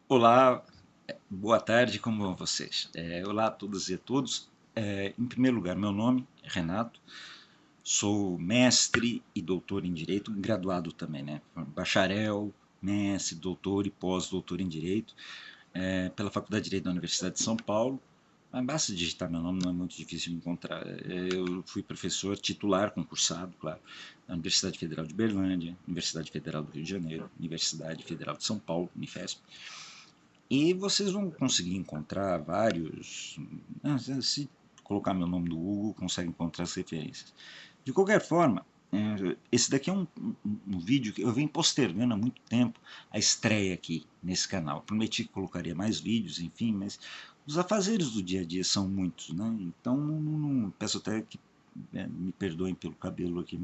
Olá, boa tarde, como vão vocês? Olá a todas e a todos. Em primeiro lugar, meu nome é Renato, sou mestre e doutor em Direito, graduado também, né? Bacharel, mestre, doutor e pós-doutor em Direito, pela Faculdade de Direito da Universidade de São Paulo. Mas basta digitar meu nome, não é muito difícil de encontrar. Eu fui professor titular, concursado, claro, na Universidade Federal de Berlândia, Universidade Federal do Rio de Janeiro, Universidade Federal de São Paulo, Unifesp. E vocês vão conseguir encontrar vários. Se colocar meu nome no Google, consegue encontrar as referências. De qualquer forma, esse daqui é um vídeo que eu venho postergando há muito tempo a estreia aqui nesse canal. Prometi que colocaria mais vídeos, enfim, mas os afazeres do dia a dia são muitos, né? Então peço até que me perdoem pelo cabelo aqui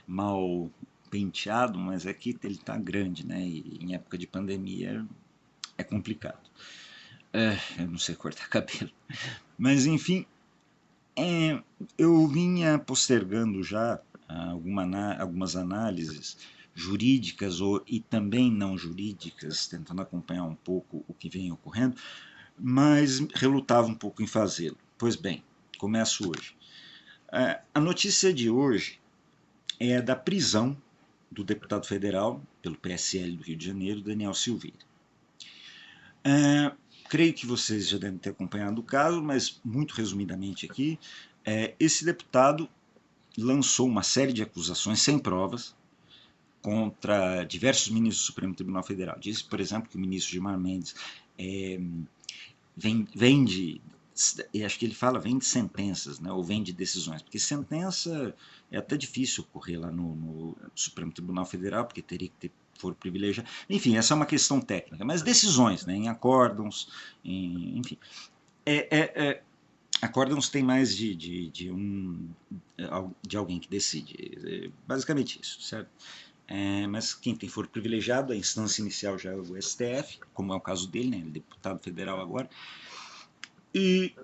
mal penteado, mas é que ele está grande, né? E em época de pandemia é complicado. Eu não sei cortar cabelo. Mas enfim, é, eu vinha postergando já algumas análises jurídicas e também não jurídicas, tentando acompanhar um pouco o que vem ocorrendo, mas relutava um pouco em fazê-lo. Pois bem, começo hoje. A notícia de hoje é da prisão do deputado federal pelo PSL do Rio de Janeiro, Daniel Silveira. Creio que vocês já devem ter acompanhado o caso, mas muito resumidamente aqui, esse deputado lançou uma série de acusações sem provas contra diversos ministros do Supremo Tribunal Federal. Disse, por exemplo, que o ministro Gilmar Mendes vende, acho que ele fala vende sentenças, né, ou vende decisões, porque sentença é até difícil ocorrer lá no Supremo Tribunal Federal, porque teria que ter foro privilegiado. Enfim, essa é uma questão técnica, mas decisões, né, em acórdãos, enfim. Acórdãos tem mais de alguém que decide. Basicamente isso, certo? Mas quem tem foro privilegiado, a instância inicial já é o STF, como é o caso dele, né, ele é deputado federal agora. E,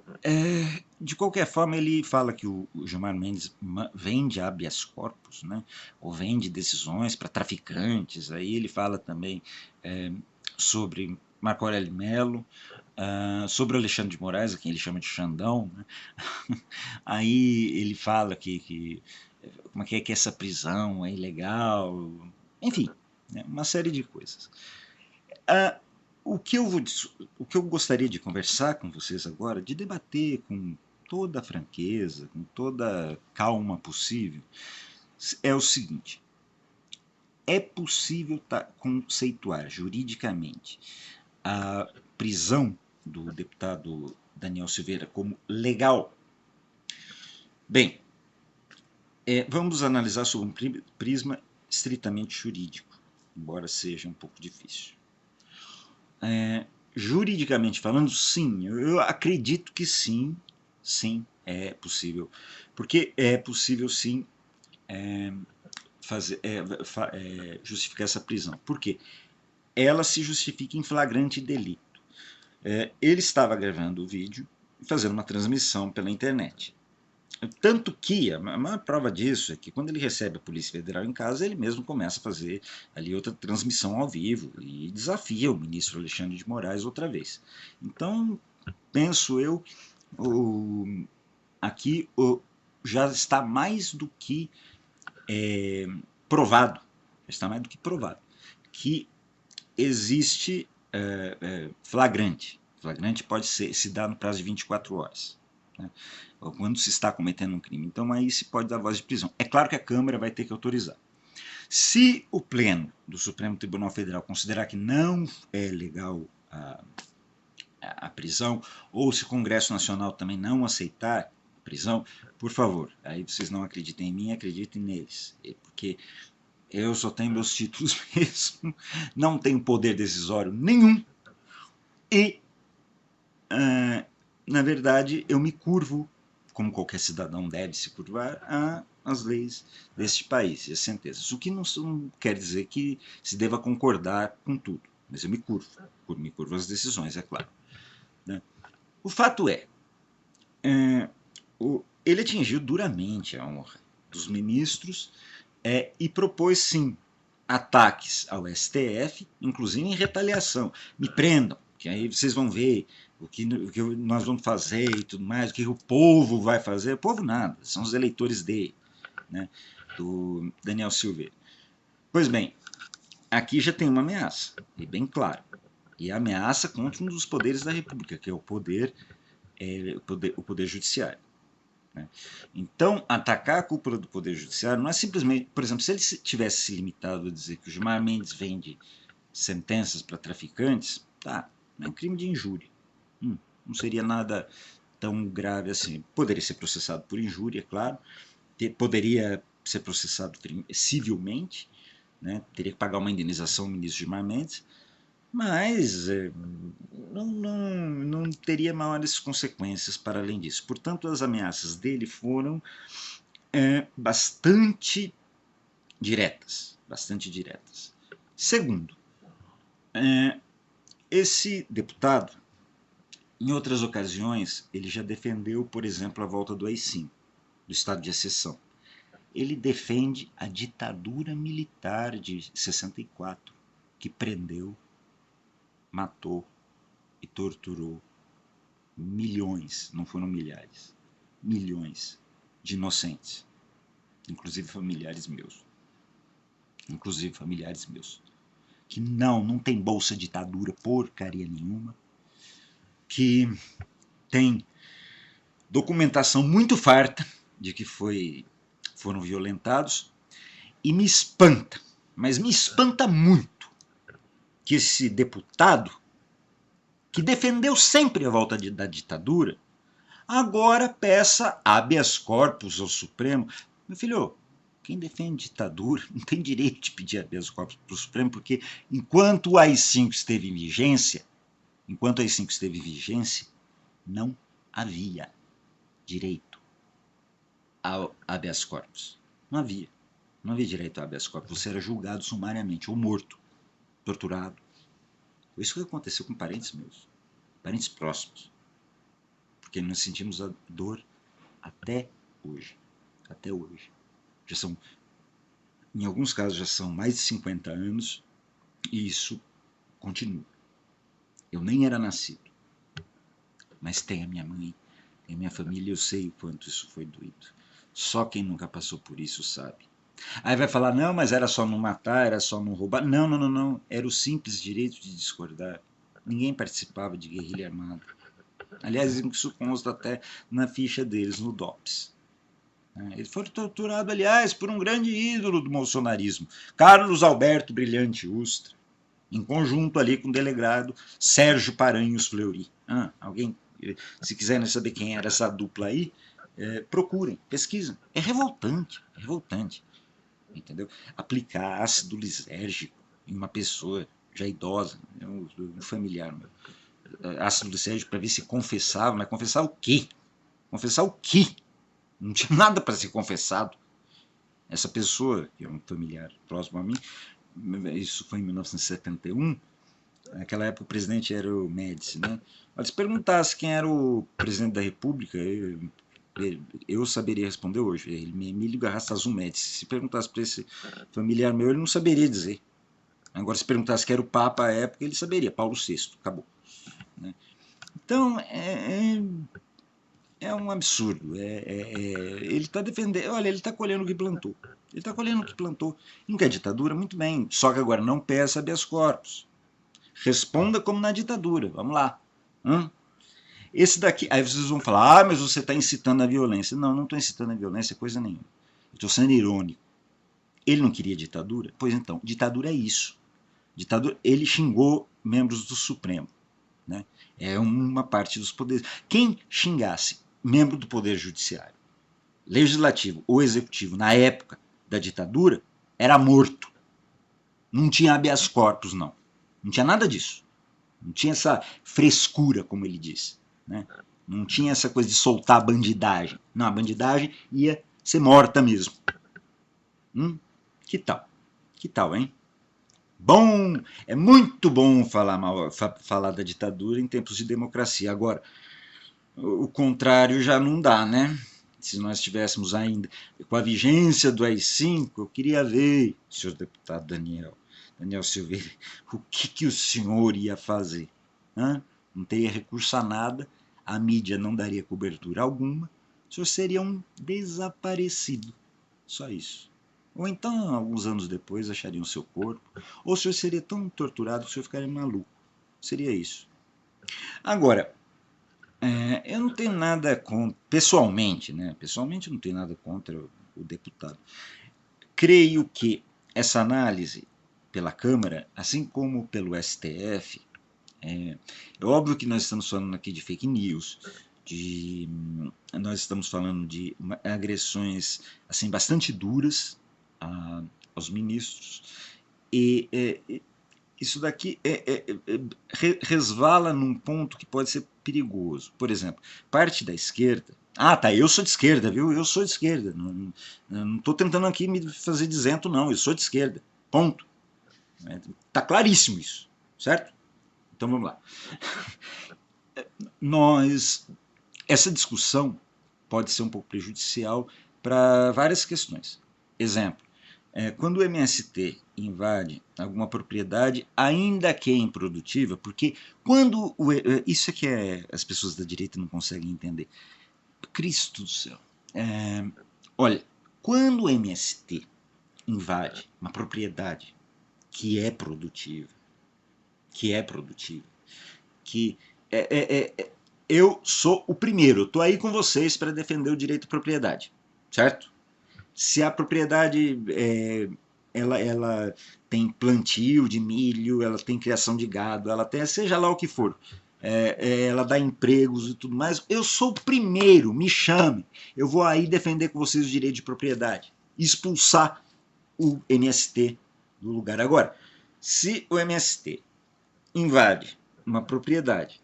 de qualquer forma, ele fala que o Gilmar Mendes vende habeas corpus, né, ou vende decisões para traficantes. Aí ele fala também sobre Marco Aurélio Melo, sobre o Alexandre de Moraes, a quem ele chama de Xandão. Né? Aí ele fala como é que essa prisão é ilegal, enfim, né, uma série de coisas. Ah, o que eu gostaria de conversar com vocês agora, de debater com toda a franqueza, com toda a calma possível, é o seguinte: é possível conceituar juridicamente a prisão do deputado Daniel Silveira como legal? Bem, vamos analisar sob um prisma estritamente jurídico, embora seja um pouco difícil. Juridicamente falando, sim, eu acredito que sim, sim, é possível. Porque é possível, sim, justificar essa prisão. Por quê? Ela se justifica em flagrante delito. Ele estava gravando o vídeo e fazendo uma transmissão pela internet. Tanto que a maior prova disso é que quando ele recebe a Polícia Federal em casa, ele mesmo começa a fazer ali outra transmissão ao vivo e desafia o ministro Alexandre de Moraes outra vez. Então, penso eu, aqui já está mais do que provado, está mais do que provado, que existe flagrante. Flagrante pode se dar no prazo de 24 horas. Né? Quando se está cometendo um crime. Então aí se pode dar voz de prisão. É claro que a Câmara vai ter que autorizar. Se o Pleno do Supremo Tribunal Federal considerar que não é legal a prisão, ou se o Congresso Nacional também não aceitar a prisão, por favor, aí vocês não acreditem em mim, acreditem neles. Porque eu só tenho meus títulos mesmo, não tenho poder decisório nenhum e, na verdade, eu me curvo, como qualquer cidadão deve se curvar, às leis deste país e às sentenças. O que não quer dizer que se deva concordar com tudo, mas eu me curvo às decisões, é claro. Né? O fato ele atingiu duramente a honra dos ministros e propôs, sim, ataques ao STF, inclusive em retaliação. Me prendam, que aí vocês vão ver o que nós vamos fazer e tudo mais, o que o povo vai fazer. O povo nada, são os eleitores dele, né, do Daniel Silveira. Pois bem, aqui já tem uma ameaça, e bem claro. E a ameaça contra um dos poderes da República, que é o poder judiciário. Né? Então, atacar a cúpula do Poder Judiciário não é simplesmente, por exemplo, se ele tivesse se limitado a dizer que o Gilmar Mendes vende sentenças para traficantes, tá, é um crime de injúria. Não seria nada tão grave assim. Poderia ser processado por injúria, é claro, poderia ser processado civilmente, né? Teria que pagar uma indenização ao ministro Gilmar Mendes, mas não teria maiores consequências para além disso. Portanto, as ameaças dele foram bastante diretas. Segundo, esse deputado, em outras ocasiões, ele já defendeu, por exemplo, a volta do AI-5, do estado de exceção. Ele defende a ditadura militar de 64, que prendeu, matou e torturou milhões, não foram milhares, milhões de inocentes, inclusive familiares meus. Que não tem bolsa ditadura porcaria nenhuma, que tem documentação muito farta de que foram violentados, e me espanta, mas me espanta muito, que esse deputado, que defendeu sempre a volta da ditadura, agora peça habeas corpus ao Supremo. Meu filho, quem defende ditadura não tem direito de pedir habeas corpus para o Supremo, porque enquanto o AI-5 esteve em vigência, não havia direito ao habeas corpus. Não havia direito ao habeas corpus. Você era julgado sumariamente, ou morto, torturado. Foi isso que aconteceu com parentes meus, parentes próximos. Porque nós sentimos a dor até hoje. Já são, em alguns casos, já são mais de 50 anos, e isso continua. Eu nem era nascido, mas tem a minha mãe, tem a minha família, eu sei o quanto isso foi doído. Só quem nunca passou por isso sabe. Aí vai falar, não, mas era só não matar, era só não roubar. Não. Era o simples direito de discordar. Ninguém participava de guerrilha armada. Aliás, isso consta até na ficha deles, no DOPS. Eles foram torturados, aliás, por um grande ídolo do bolsonarismo, Carlos Alberto Brilhante Ustra, em conjunto ali com o delegado Sérgio Paranhos Fleury. Alguém, se quiserem saber quem era essa dupla aí, procurem, pesquisem. É revoltante. Entendeu? Aplicar ácido lisérgico em uma pessoa já idosa, um familiar meu. Ácido lisérgico para ver se confessava, mas confessar o quê? Não tinha nada para ser confessado. Essa pessoa, que é um familiar próximo a mim, isso foi em 1971, naquela época o presidente era o Médici, né? Mas se perguntasse quem era o presidente da República, eu saberia responder hoje. Ele Emílio Garrastazu Médici. Se perguntasse para esse familiar meu, ele não saberia dizer. Agora, se perguntasse quem era o Papa à época, ele saberia, Paulo VI, acabou. Né? Então, é um absurdo. Ele está defendendo, olha, ele está colhendo o que plantou. Não quer ditadura? Muito bem. Só que agora não peça habeas corpus. Responda como na ditadura. Vamos lá. Esse daqui, aí vocês vão falar, mas você está incitando a violência. Não estou incitando a violência, coisa nenhuma. Estou sendo irônico. Ele não queria ditadura? Pois então, ditadura é isso. Ditadura, ele xingou membros do Supremo. Né? É uma parte dos poderes. Quem xingasse membro do Poder Judiciário, Legislativo ou Executivo na época da ditadura, era morto. Não tinha habeas corpus, não. Não tinha nada disso. Não tinha essa frescura, como ele diz. Né? Não tinha essa coisa de soltar a bandidagem. Não, a bandidagem ia ser morta mesmo. Que tal, hein? Bom, é muito bom falar da ditadura em tempos de democracia. Agora, o contrário já não dá, né? se nós estivéssemos ainda com a vigência do AI-5, eu queria ver, senhor deputado Daniel Silveira, o que o senhor ia fazer? Hã? Não teria recurso a nada, a mídia não daria cobertura alguma, o senhor seria um desaparecido. Só isso. Ou então, alguns anos depois, achariam seu corpo, ou o senhor seria tão torturado que o senhor ficaria maluco. Seria isso. Agora, eu não tenho nada contra, pessoalmente, né? Pessoalmente eu não tenho nada contra o deputado. Creio que essa análise pela Câmara, assim como pelo STF, é óbvio que nós estamos falando aqui de fake news, nós estamos falando de agressões assim bastante duras aos ministros, e isso daqui resvala num ponto que pode ser perigoso. Por exemplo, parte da esquerda. Ah, tá, eu sou de esquerda, viu? Eu sou de esquerda. Não estou tentando aqui me fazer dizendo, não, eu sou de esquerda. Ponto. Está claríssimo isso, certo? Então vamos lá. Essa discussão pode ser um pouco prejudicial para várias questões. Exemplo, quando o MST invade alguma propriedade, ainda que improdutiva, porque quando isso é que as pessoas da direita não conseguem entender. Cristo do céu. Olha, quando o MST invade uma propriedade que é produtiva, que eu sou o primeiro, estou aí com vocês para defender o direito à propriedade, certo? Se a propriedade ela tem plantio de milho, ela tem criação de gado, ela tem seja lá o que for, ela dá empregos e tudo mais, eu sou o primeiro, me chame, eu vou aí defender com vocês o direito de propriedade, expulsar o MST do lugar. Agora, se o MST invade uma propriedade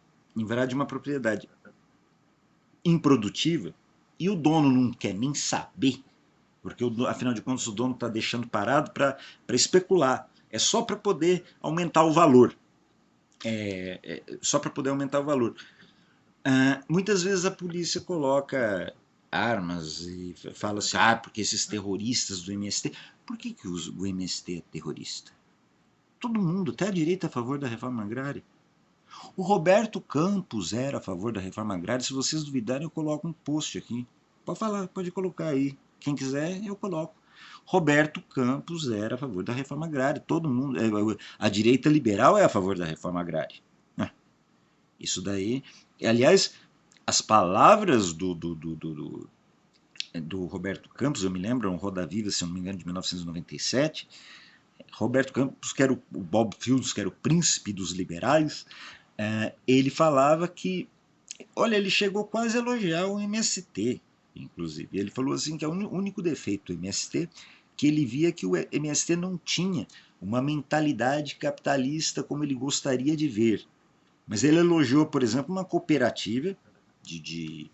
improdutiva e o dono não quer nem saber, porque afinal de contas o dono está deixando parado para especular, é só para poder aumentar o valor. Só para poder aumentar o valor. Muitas vezes a polícia coloca armas e fala assim, porque esses terroristas do MST... Por que o MST é terrorista? Todo mundo, até a direita, é a favor da reforma agrária. O Roberto Campos era a favor da reforma agrária. Se vocês duvidarem, eu coloco um post aqui. Pode falar, pode colocar aí. Quem quiser, eu coloco. Roberto Campos era a favor da reforma agrária. Todo mundo, a direita liberal é a favor da reforma agrária. Isso daí, aliás, as palavras do Roberto Campos, eu me lembro, um Roda Viva, se eu não me engano, de 1997. Roberto Campos, que era o Bob Fields, que era o príncipe dos liberais, ele falava que, olha, ele chegou quase a elogiar o MST, inclusive. Ele falou assim que o único defeito do MST, que ele via que o MST não tinha uma mentalidade capitalista como ele gostaria de ver. Mas ele elogiou, por exemplo, uma cooperativa de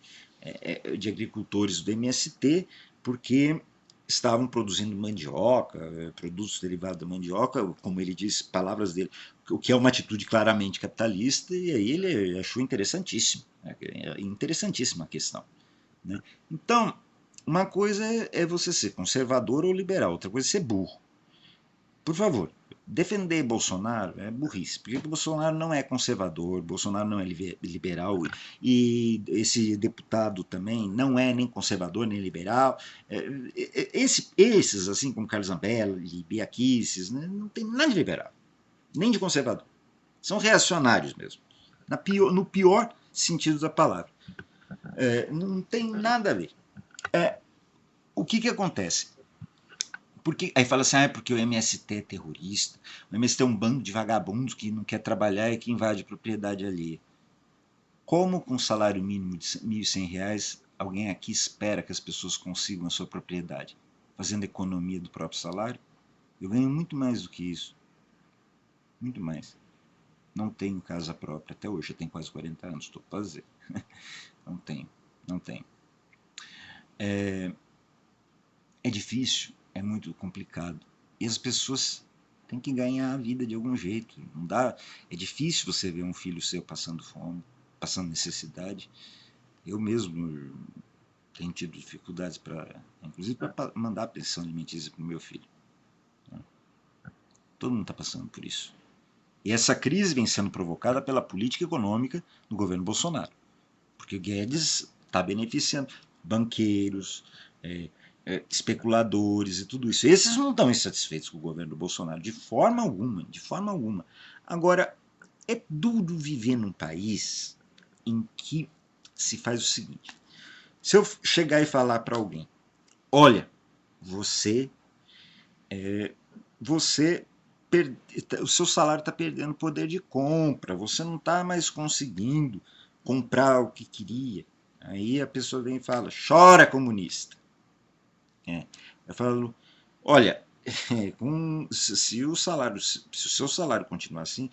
agricultores do MST, porque estavam produzindo mandioca, produtos derivados da mandioca, como ele disse, palavras dele, o que é uma atitude claramente capitalista, e aí ele achou interessantíssimo, interessantíssima a questão. Né? Então, uma coisa é você ser conservador ou liberal, outra coisa é ser burro. Por favor, defender Bolsonaro é burrice, porque Bolsonaro não é conservador, Bolsonaro não é liberal, e esse deputado também não é nem conservador nem liberal. Esses, assim como Carlos Zambello e Bia Kicis, né, não tem nada de liberal, nem de conservador. São reacionários mesmo, no pior sentido da palavra. Não tem nada a ver. O que acontece? Aí fala assim, porque o MST é terrorista, o MST é um bando de vagabundos que não quer trabalhar e que invade propriedade alheia. Como com um salário mínimo de R$ 1.100, alguém aqui espera que as pessoas consigam a sua propriedade, fazendo economia do próprio salário? Eu ganho muito mais do que isso. Muito mais. Não tenho casa própria até hoje, eu tenho quase 40 anos, estou para dizer. Não tenho. É difícil, é muito complicado. E as pessoas têm que ganhar a vida de algum jeito. Não dá, é difícil você ver um filho seu passando fome, passando necessidade. Eu mesmo tenho tido dificuldades inclusive para mandar a pensão alimentícia para o meu filho. Todo mundo está passando por isso. E essa crise vem sendo provocada pela política econômica do governo Bolsonaro. Porque o Guedes está beneficiando banqueiros, especuladores e tudo isso. Esses não estão insatisfeitos com o governo do Bolsonaro, de forma alguma, de forma alguma. Agora, é duro viver num país em que se faz o seguinte. Se eu chegar e falar para alguém, olha, você o seu salário está perdendo poder de compra, você não está mais conseguindo comprar o que queria. Aí a pessoa vem e fala, chora comunista. Eu falo, olha, se o seu salário continuar assim,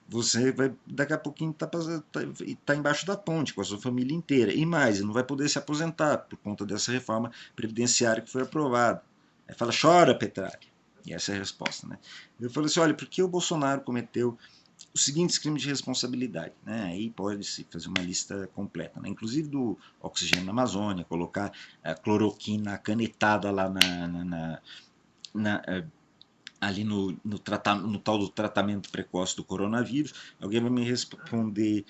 você vai daqui a pouquinho tá embaixo da ponte com a sua família inteira. E mais, não vai poder se aposentar por conta dessa reforma previdenciária que foi aprovada. Aí fala, chora, Petralha. E essa é a resposta. Né? Eu falo assim, olha, por que o Bolsonaro cometeu os seguintes crimes de responsabilidade? Né? Aí pode-se fazer uma lista completa, né? Inclusive do oxigênio na Amazônia, colocar a cloroquina canetada lá ali no tal do tratamento precoce do coronavírus. Alguém vai me responder,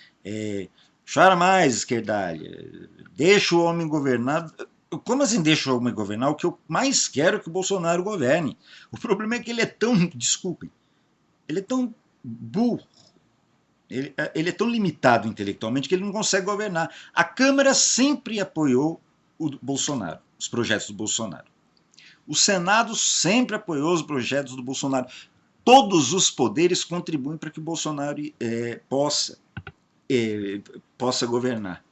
chora mais, esquerdalha, deixa o homem governar. Como assim deixa o homem governar? O que eu mais quero é que o Bolsonaro governe. O problema é que ele é tão, desculpem, ele é tão burro, ele é tão limitado intelectualmente que ele não consegue governar. A Câmara sempre apoiou o Bolsonaro, os projetos do Bolsonaro. O Senado sempre apoiou os projetos do Bolsonaro. Todos os poderes contribuem para que o Bolsonaro possa governar.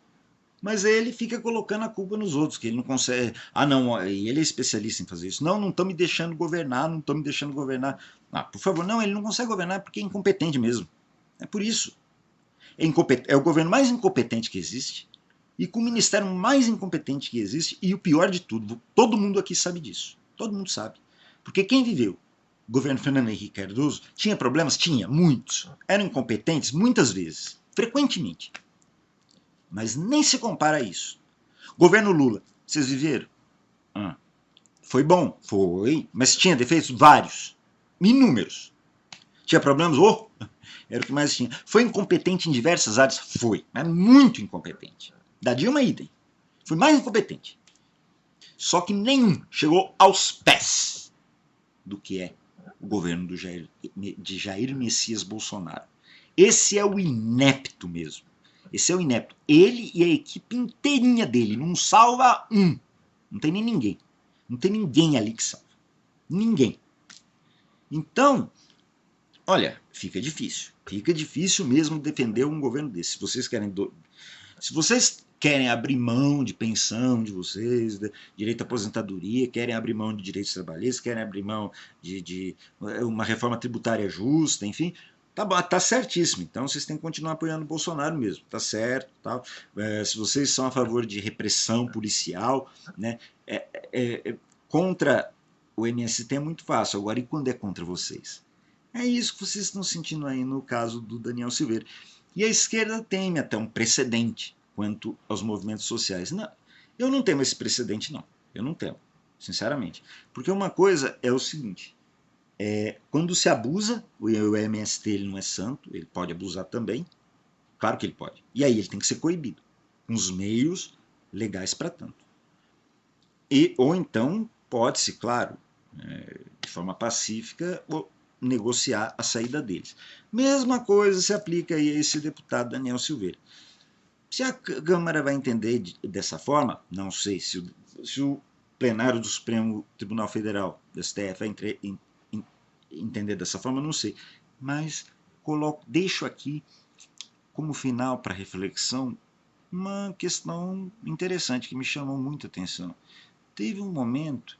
Mas ele fica colocando a culpa nos outros, que ele não consegue. Ah, não, e ele é especialista em fazer isso. Não estão me deixando governar, não estão me deixando governar. Ah, por favor, não, ele não consegue governar porque é incompetente mesmo. É por isso. É o governo mais incompetente que existe, e com o ministério mais incompetente que existe, e o pior de tudo, todo mundo aqui sabe disso. Todo mundo sabe. Porque quem viveu o governo Fernando Henrique Cardoso tinha problemas? Tinha, muitos. Eram incompetentes muitas vezes, frequentemente. Mas nem se compara a isso. Governo Lula, vocês viveram? Foi bom? Foi. Mas tinha defeitos? Vários. Inúmeros. Tinha problemas? Era o que mais tinha. Foi incompetente em diversas áreas? Foi. Mas muito incompetente. Da Dilma, idem. Foi mais incompetente. Só que nenhum chegou aos pés do que é o governo de Jair Messias Bolsonaro. Esse é o inepto mesmo. Esse é o inepto. Ele e a equipe inteirinha dele. Não salva um. Não tem nem ninguém. Não tem ninguém ali que salva. Ninguém. Então, olha, fica difícil. Fica difícil mesmo defender um governo desse. Se vocês querem abrir mão de pensão de vocês, de direito à aposentadoria, querem abrir mão de direitos trabalhistas, querem abrir mão de uma reforma tributária justa, enfim, tá certíssimo. Então vocês têm que continuar apoiando o Bolsonaro mesmo, tá certo. Tá? Se vocês são a favor de repressão policial, né, contra o MST é muito fácil. Agora, e quando é contra vocês? É isso que vocês estão sentindo aí no caso do Daniel Silveira. E a esquerda teme até um precedente quanto aos movimentos sociais. Não, eu não temo esse precedente, não. Eu não temo, sinceramente. Porque uma coisa é o seguinte, quando se abusa, o MST ele não é santo, ele pode abusar também, claro que ele pode. E aí ele tem que ser coibido, com os meios legais para tanto. Ou então pode-se, claro, de forma pacífica, negociar a saída deles. Mesma coisa se aplica aí a esse deputado Daniel Silveira. Se a Câmara vai entender dessa forma, não sei. Se o plenário do Supremo Tribunal Federal, do STF, vai entender dessa forma, não sei. Mas deixo aqui como final para reflexão uma questão interessante que me chamou muita atenção. Teve um momento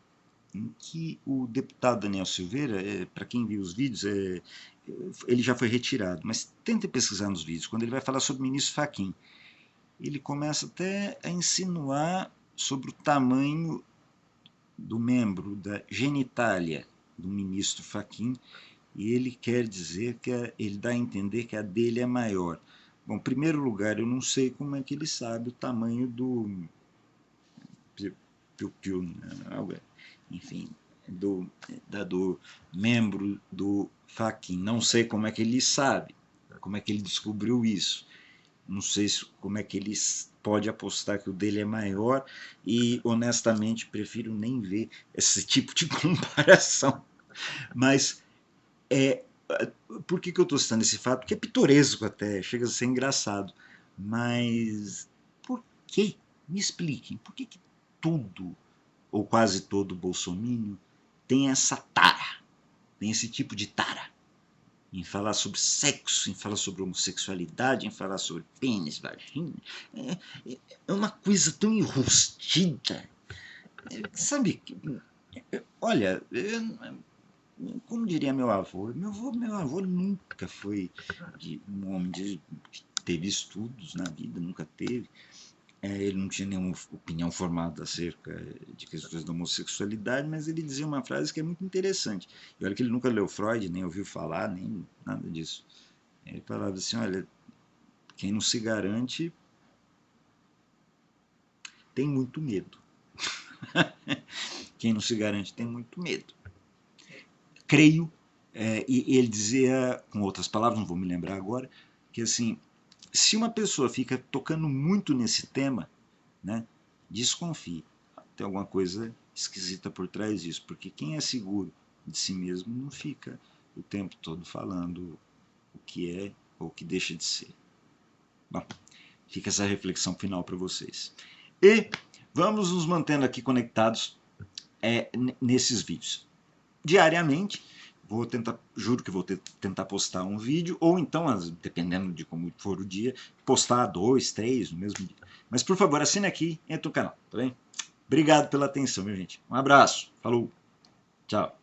em que o deputado Daniel Silveira, para quem viu os vídeos, ele já foi retirado, mas tente pesquisar nos vídeos, quando ele vai falar sobre o ministro Fachin, ele começa até a insinuar sobre o tamanho do membro da genitália do ministro Fachin, e ele quer dizer ele dá a entender que a dele é maior. Bom, em primeiro lugar, eu não sei como é que ele sabe o tamanho piu-piu, enfim, do membro do Fachin. Não sei como é que ele sabe, como é que ele descobriu isso. Não sei como é que ele pode apostar que o dele é maior e, honestamente, prefiro nem ver esse tipo de comparação. Mas, por que eu estou citando esse fato? Porque é pitoresco até, chega a ser engraçado. Mas, por quê? Me expliquem, por que tudo, ou quase todo bolsominion, tem essa tara, tem esse tipo de tara? Em falar sobre sexo, em falar sobre homossexualidade, em falar sobre pênis, vagina. É uma coisa tão enrustida. Sabe, olha, como diria meu avô, meu avô nunca foi um homem que teve estudos na vida, nunca teve. Ele não tinha nenhuma opinião formada acerca de questões da homossexualidade, mas ele dizia uma frase que é muito interessante. E olha que ele nunca leu Freud, nem ouviu falar, nem nada disso. Ele falava assim, olha, quem não se garante tem muito medo. Quem não se garante tem muito medo. Creio, e ele dizia, com outras palavras, não vou me lembrar agora, que assim, se uma pessoa fica tocando muito nesse tema, né, desconfie. Tem alguma coisa esquisita por trás disso, porque quem é seguro de si mesmo não fica o tempo todo falando o que é ou o que deixa de ser. Bom, fica essa reflexão final para vocês. E vamos nos mantendo aqui conectados nesses vídeos. Diariamente, vou tentar, juro que vou tentar postar um vídeo, ou então, dependendo de como for o dia, postar 2, 3 no mesmo dia. Mas, por favor, assine aqui e entre no canal, tá bem? Obrigado pela atenção, minha gente. Um abraço, falou, tchau.